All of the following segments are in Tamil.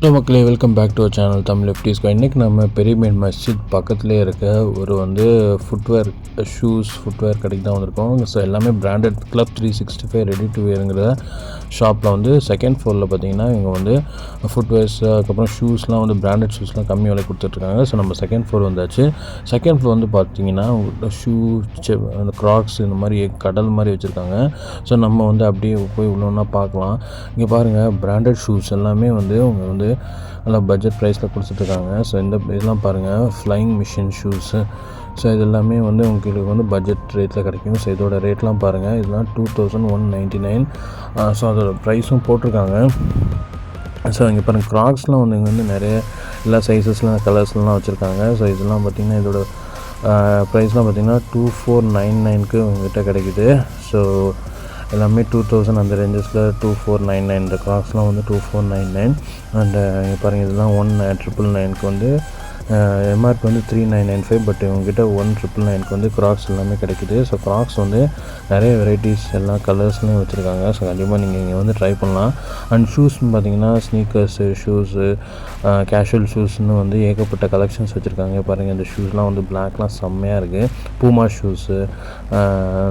ஹலோ மக்களே, welcome back to our channel Tamil லெஃப்டிஸ்கோ. இன்றைக்கி நம்ம பெரியமேட் மஸ்ஜித் பக்கத்துலேயே இருக்க ஒரு ஃபுட்வேர் ஃபுட்வேர் கடைக்கு தான் வந்திருக்கோம். ஸோ எல்லாமே பிராண்டட் கிளப் 365 ரெடி டு வேருங்கிற ஷாப்பில் செகண்ட் ஃப்ளோரில் பார்த்தீங்கன்னா இவங்க ஃபுட்வேர்ஸ், அதுக்கப்புறம் ஷூஸ்லாம் பிராண்டட் ஷூஸ்லாம் கம்மி விலை கொடுத்துட்ருக்காங்க. ஸோ நம்ம செகண்ட் ஃப்ளோர் வந்தாச்சு. செகண்ட் ஃப்ளோர் பார்த்தீங்கன்னா ஷூ, அந்த க்ராக்ஸ், இந்த மாதிரி கடல் மாதிரி வச்சுருக்காங்க. ஸோ நம்ம அப்படியே போய் உள்ளே பார்க்கலாம். இங்கே பாருங்கள், பிராண்டட் ஷூஸ் எல்லாமே அவங்க நல்லா பட்ஜெட் ப்ரைஸில் கொடுத்துட்ருக்காங்க. ஸோ இதெல்லாம் பாருங்கள், ஃப்ளைங் மிஷின் ஷூஸு. ஸோ இது எல்லாமே உங்களுக்கு பட்ஜெட் ரேட்டில் கிடைக்கும். ஸோ இதோட ரேட்லாம் பாருங்கள், இதெல்லாம் 2199. ஸோ அதோட ப்ரைஸும் போட்டிருக்காங்க. ஸோ இங்கே பாருங்கள், க்ராக்ஸ்லாம் இங்கே நிறைய எல்லா சைஸஸ்லாம் கலர்ஸ்லாம் வச்சுருக்காங்க. ஸோ இதெல்லாம் பார்த்திங்கன்னா இதோட ப்ரைஸ்லாம் பார்த்திங்கன்னா 2499க்கு உங்கள்கிட்ட கிடைக்குது. ஸோ எல்லாமே 2000 அந்த ரேஞ்சஸில் 2499. இந்த க்ராக்ஸ்லாம் 2499. அண்ட் இங்கே பாருங்கள், இதெல்லாம் 1999க்கு எம்ஆர்பி 3995. பட் இவங்ககிட்ட 1999க்கு க்ராக்ஸ் எல்லாமே கிடைக்குது. ஸோ க்ராக்ஸ் நிறைய வெரைட்டிஸ் எல்லா கலர்ஸ்லையும் வச்சுருக்காங்க. ஸோ கண்டிப்பாக நீங்கள் இங்கே ட்ரை பண்ணலாம். அண்ட் ஷூஸ் பார்த்திங்கன்னா ஸ்னீக்கர்ஸு, ஷூஸு, கேஷுவல் ஷூஸ்னு ஏகப்பட்ட கலெக்ஷன்ஸ் வச்சுருக்காங்க. பாருங்கள், இந்த ஷூஸ்லாம் பிளாக்லாம் செம்மையாக இருக்குது. பூமா ஷூஸு,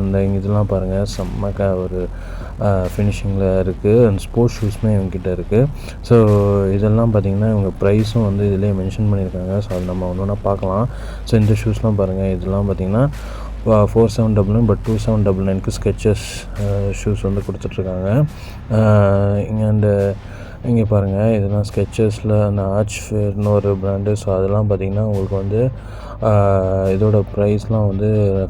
அந்த இதெல்லாம் பாருங்கள், செம்மக்க ஒரு ஃபினிஷிங்கில் இருக்குது. அண்ட் ஸ்போர்ட்ஸ் ஷூஸுமே இவங்ககிட்ட இருக்குது. ஸோ இதெல்லாம் பார்த்திங்கன்னா இவங்க ப்ரைஸும் இதிலே மென்ஷன் பண்ணியிருக்காங்க. ஸோ அது நம்ம ஒன்று பார்க்கலாம். ஸோ இந்த ஷூஸ்லாம் பாருங்கள், இதெல்லாம் பார்த்திங்கன்னா 4799, பட் 2799க்கு ஸ்கெச்சஸ் ஷூஸ் கொடுத்துட்ருக்காங்க. இங்கே பாருங்கள், இதெல்லாம் ஸ்கெச்சஸில் அந்த ஆர்ச் ஃபேர்னு ஒரு பிராண்டு. ஸோ அதெல்லாம் பார்த்திங்கன்னா உங்களுக்கு இதோட ப்ரைஸ்லாம்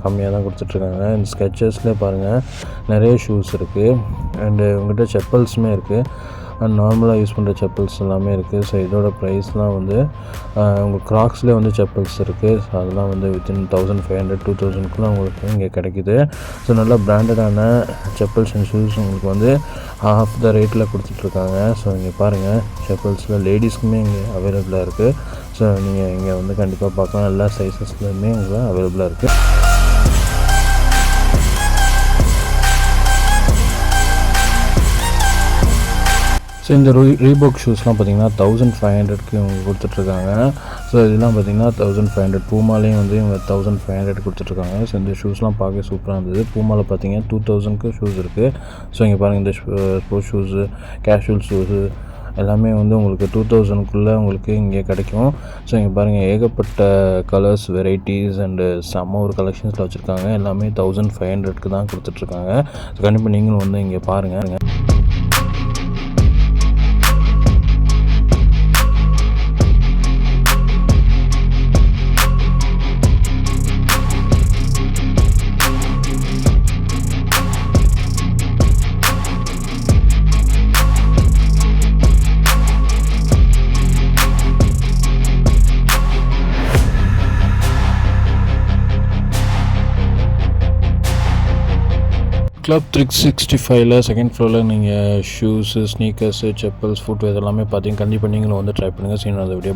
கம்மியாக தான் கொடுத்துட்ருக்காங்க. இந்த ஸ்கெச்சஸ்லேயே பாருங்கள், நிறைய ஷூஸ் இருக்குது. அண்டு உங்கள்கிட்ட செப்பல்ஸுமே இருக்குது. அண்ட் நார்மலாக யூஸ் பண்ணுற செப்பல்ஸ் எல்லாமே இருக்குது. ஸோ இதோட ப்ரைஸ்லாம் உங்களுக்கு க்ராக்ஸ்லேயே செப்பல்ஸ் இருக்குது. ஸோ அதெல்லாம் வித்தின் 1500 2000க்குள்ளே உங்களுக்கு இங்கே கிடைக்குது. ஸோ நல்லா பிராண்டடான செப்பல்ஸ் அண்ட் ஷூஸ் உங்களுக்கு ஆஃப் த ரேட்டில் கொடுத்துட்ருக்காங்க. ஸோ இங்கே பாருங்கள், செப்பல்ஸில் லேடிஸ்க்குமே இங்கே அவைலபிளாக இருக்குது. ஸோ நீங்கள் இங்கே கண்டிப்பாக பார்க்கலாம். எல்லா சைஸஸ்லையுமே இங்கே அவைலபிளாக இருக்குது. ஸோ இந்த ரீபாக் ஷூஸ்லாம் பார்த்திங்கன்னா 1500க்கு இவங்க கொடுத்துட்ருக்காங்க. ஸோ இதெல்லாம் பார்த்திங்கன்னா 1500. பூமாலேயும் இவங்க 1500 கொடுத்துட்ருக்காங்க. ஸோ இந்த ஷூஸ்லாம் பார்க்க சூப்பராக இருந்தது. பூமாவில் பார்த்திங்கன்னா 2000க்கு ஷூஸ் இருக்குது. ஸோ இங்கே பாருங்கள், இந்த ஸ்போர்ட்ஸ் ஷூஸு, கேஷுவல் ஷூஸு எல்லாமே உங்களுக்கு 2000க்குள்ளே உங்களுக்கு இங்கே கிடைக்கும். ஸோ இங்கே பாருங்கள், ஏகப்பட்ட கலர்ஸ், வெரைட்டிஸ் அண்டு செம்ம ஒரு கலெக்ஷன்ஸில் வச்சுருக்காங்க. எல்லாமே 1500க்கு தான் கொடுத்துட்ருக்காங்க. ஸோ கண்டிப்பாக நீங்களும் இங்கே பாருங்கள். கிளப் 365ல் செகண்ட் ஃப்ளோரில் நீங்கள் ஷூஸு, ஸ்னீக்கர்ஸு, செப்பல்ஸ், ஃபுட்வேர் எல்லாமே பார்த்தீங்க. கண்டிப்பாக நீங்களும் ட்ரை பண்ணுங்கள். சீன் அந்த வீடியோ